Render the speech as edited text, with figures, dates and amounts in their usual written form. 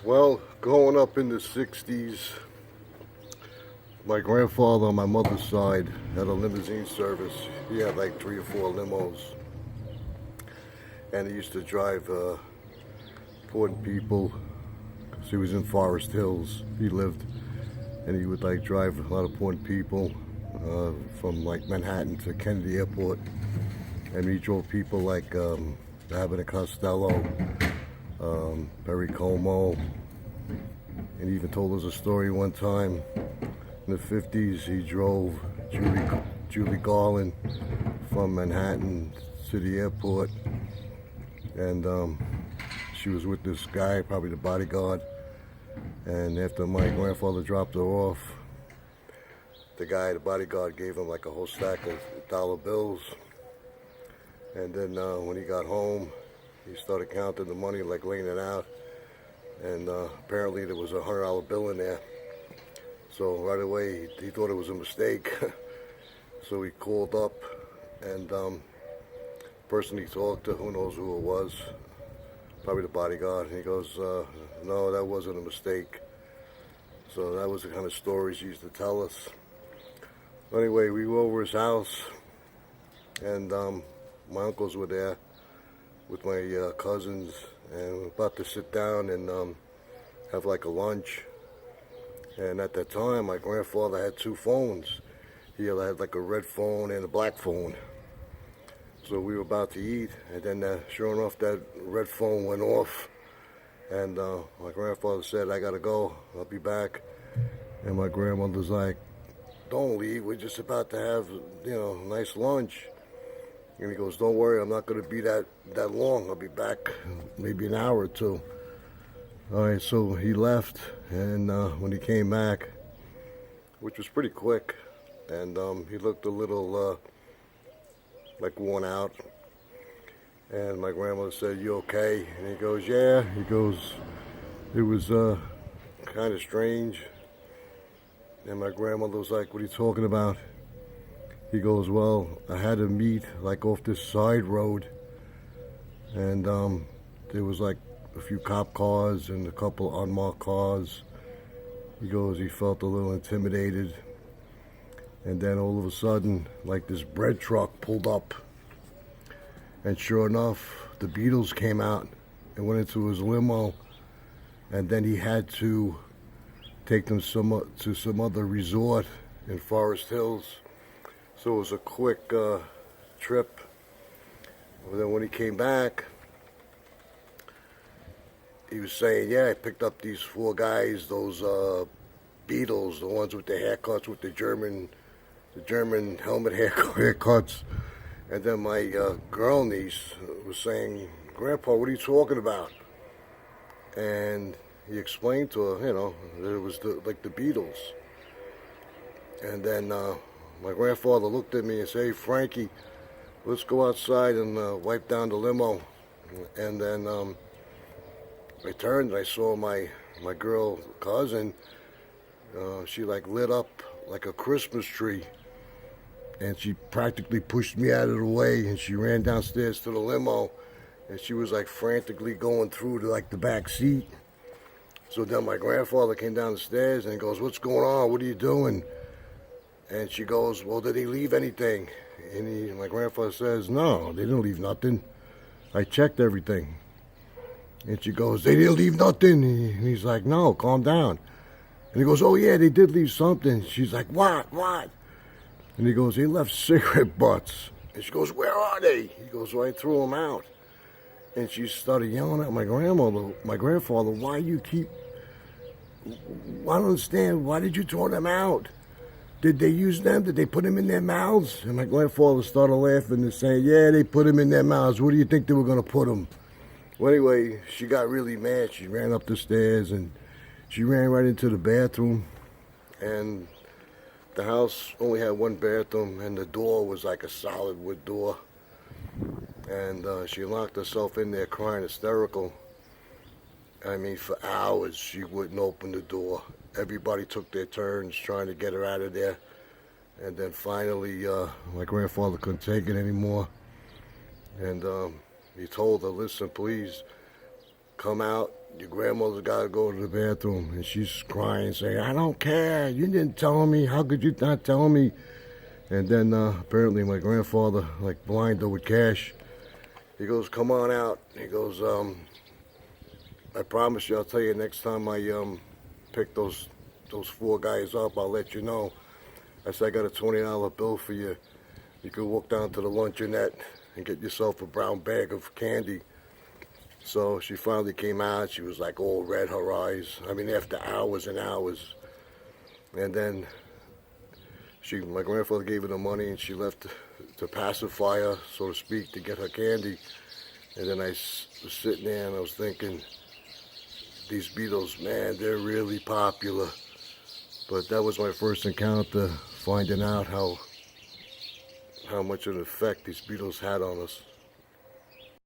Well, growing up in the 60s, my grandfather on my mother's side had a limousine service. He had like 3 or 4 limos, and he used to drive important people. 'Cause he was in Forest Hills. He lived, and he would like drive a lot of important people from like Manhattan to Kennedy Airport, and he drove people like Abbott and Costello, Perry Como, and he even told us a story one time. In the 50s, he drove Julie Garland from Manhattan to the airport, and she was with this guy, probably the bodyguard. And after my grandfather dropped her off, the bodyguard, gave him like a whole stack of dollar bills. And then when he got home, he started counting the money, like laying it out. And apparently there was $100 bill in there. So right away he thought it was a mistake. So he called up, and the person he talked to, who knows who it was, probably the bodyguard, and he goes, no, that wasn't a mistake. So that was the kind of stories he used to tell us. Anyway, we were over his house, and my uncles were there with my cousins, and we were about to sit down and have like a lunch. And at that time, my grandfather had 2 phones. He had like a red phone and a black phone. So we were about to eat, and then sure enough, that red phone went off. And my grandfather said, I gotta go, I'll be back. And my grandmother's like, don't leave, we're just about to have, a nice lunch. And he goes, don't worry, I'm not gonna be that long, I'll be back maybe an hour or 2. All right, so he left, and when he came back, which was pretty quick, and he looked a little like worn out. And my grandmother said, you okay? And he goes, yeah. He goes, it was kind of strange. And my grandmother was like, what are you talking about? He goes, well, I had to meet like off this side road, and there was like a few cop cars and a couple unmarked cars. He goes, he felt a little intimidated. And then all of a sudden, like this bread truck pulled up. And sure enough, the Beatles came out and went into his limo. And then he had to take them to some other resort in Forest Hills. So it was a quick trip. And then when he came back, he was saying, yeah, I picked up these 4 guys, those Beatles, the ones with the haircuts, with the German helmet haircuts. And then my girl niece was saying, Grandpa, what are you talking about? And he explained to her, that it was like the Beatles. And then my grandfather looked at me and said, hey, Frankie, let's go outside and wipe down the limo. And then I turned and I saw my girl cousin. She like lit up like a Christmas tree, and she practically pushed me out of the way, and she ran downstairs to the limo, and she was like frantically going through to like the back seat. So then my grandfather came down the stairs and he goes, what's going on? What are you doing? And she goes, well, did he leave anything? And my grandfather says, no, they didn't leave nothing. I checked everything. And she goes, they didn't leave nothing. And he's like, no, calm down. And he goes, oh yeah, they did leave something. She's like, what? And he goes, they left cigarette butts. And she goes, where are they? He goes, well, I threw them out. And she started yelling at my grandfather, why I don't understand, why did you throw them out? Did they use them? Did they put them in their mouths? And my grandfather started laughing and saying, yeah, they put them in their mouths. Where do you think they were going to put them? Well, anyway, she got really mad. She ran up the stairs and she ran right into the bathroom. And the house only had 1 bathroom, and the door was like a solid wood door. And she locked herself in there crying hysterical. I mean, for hours she wouldn't open the door. Everybody took their turns trying to get her out of there. And then finally, my grandfather couldn't take it anymore. And he told her, listen, please come out, your grandmother's got to go to the bathroom. And she's crying, saying, I don't care. You didn't tell me. How could you not tell me? And then apparently my grandfather, like blind though with cash, he goes, come on out. He goes, I promise you, I'll tell you next time I pick those four guys up, I'll let you know. I said, I got a $20 bill for you. You could walk down to the luncheonette and get yourself a brown bag of candy. So she finally came out. She was like all red, her eyes. I mean, after hours and hours. And then my grandfather gave her the money and she left to pacify her, so to speak, to get her candy. And then I was sitting there and I was thinking, these Beatles, man, they're really popular. But that was my first encounter finding out how much of an effect these Beatles had on us.